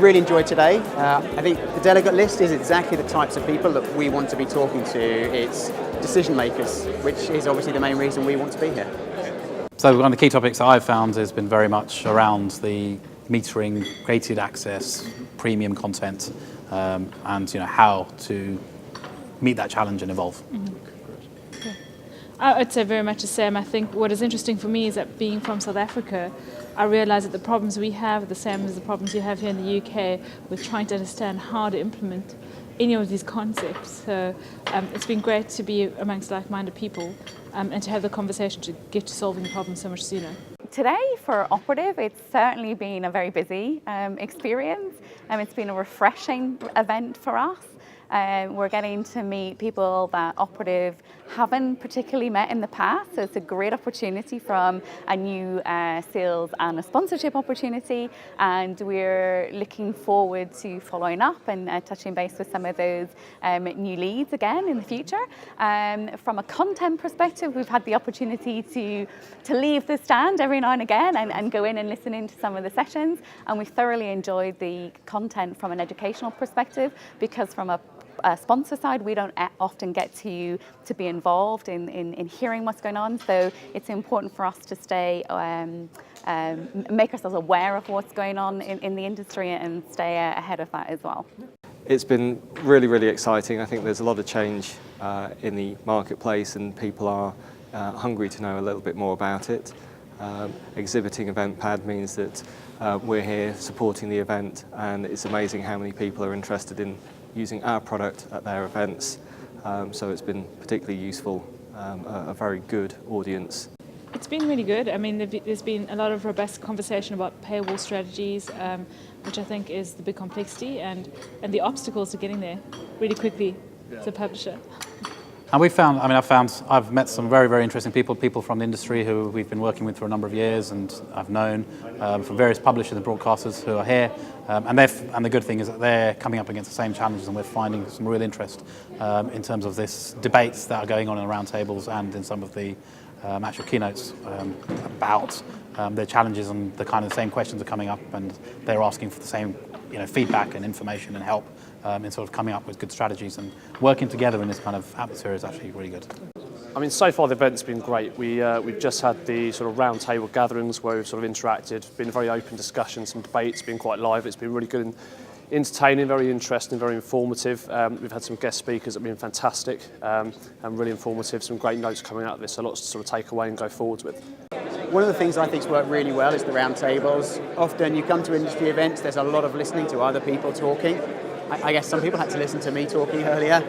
really enjoyed today. I think the delegate list is exactly the types of people that we want to be talking to. It's decision makers, which is obviously the main reason we want to be here. So one of the key topics that I've found has been very much around the metering, created access, premium content, and how to meet that challenge and evolve. Mm-hmm. Yeah. I'd say very much the same. I think what is interesting for me is that being from South Africa, I realise that the problems we have are the same as the problems you have here in the UK with trying to understand how to implement any of these concepts. So it's been great to be amongst like-minded people and to have the conversation to get to solving problems so much sooner. Today for Operative, it's certainly been a very busy experience. It's been a refreshing event for us. We're getting to meet people that Operative haven't particularly met in the past, so it's a great opportunity from a new sales and a sponsorship opportunity, and we're looking forward to following up and touching base with some of those new leads again in the future. From a content perspective, we've had the opportunity to leave the stand every now and again and go in and listen into some of the sessions, and we thoroughly enjoyed the content from an educational perspective, because from a sponsor side, we don't often get to be involved in hearing what's going on. So it's important for us to stay, make ourselves aware of what's going on in the industry and stay ahead of that as well. It's been really, really exciting. I think there's a lot of change in the marketplace, and people are hungry to know a little bit more about it. Exhibiting EventPad means that we're here supporting the event, and it's amazing how many people are interested in using our product at their events, so it's been particularly useful, a very good audience. It's been really good. I mean, there's been a lot of robust conversation about paywall strategies, which I think is the big complexity and the obstacles to getting there really quickly as a publisher. And I've met some very, very interesting people from the industry who we've been working with for a number of years, and I've known from various publishers and broadcasters who are here. And the good thing is that they're coming up against the same challenges, and we're finding some real interest in terms of this debates that are going on in the roundtables and in some of the actual keynotes about their challenges, and the kind of same questions are coming up, and they're asking for the same feedback and information and help in sort of coming up with good strategies, and working together in this kind of atmosphere is actually really good. I mean, so far the event's been great. We've just had the sort of round table gatherings where we've sort of interacted, been a very open discussion, some debates, been quite live. It's been really good and entertaining, very interesting, very informative. We've had some guest speakers that have been fantastic and really informative, some great notes coming out of this, so lots to sort of take away and go forwards with. One of the things I think's worked really well is the roundtables. Often you come to industry events, there's a lot of listening to other people talking. I guess some people had to listen to me talking earlier.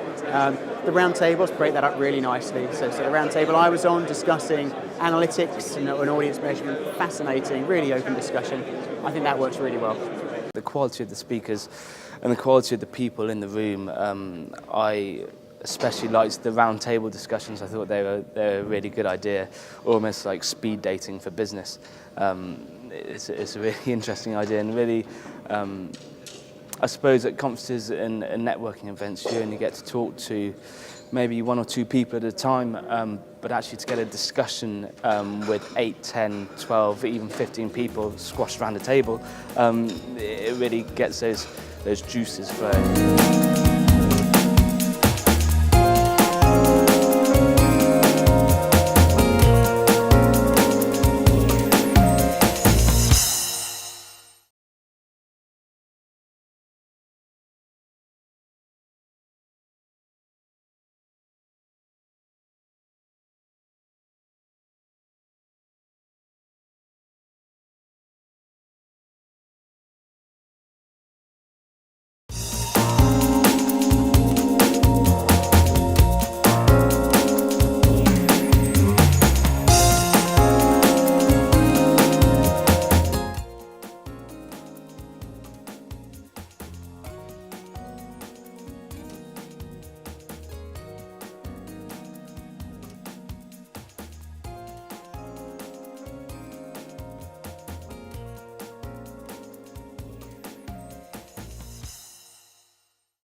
The roundtables break that up really nicely. So the roundtable I was on discussing analytics and audience measurement, fascinating, really open discussion. I think that works really well. The quality of the speakers and the quality of the people in the room, I especially liked the roundtable discussions. I thought they're a really good idea, almost like speed dating for business. It's a really interesting idea, and really, I suppose at conferences and networking events, you only get to talk to maybe one or two people at a time, but actually to get a discussion with 8, 10, 12, even 15 people squashed around a table, it really gets those juices flowing.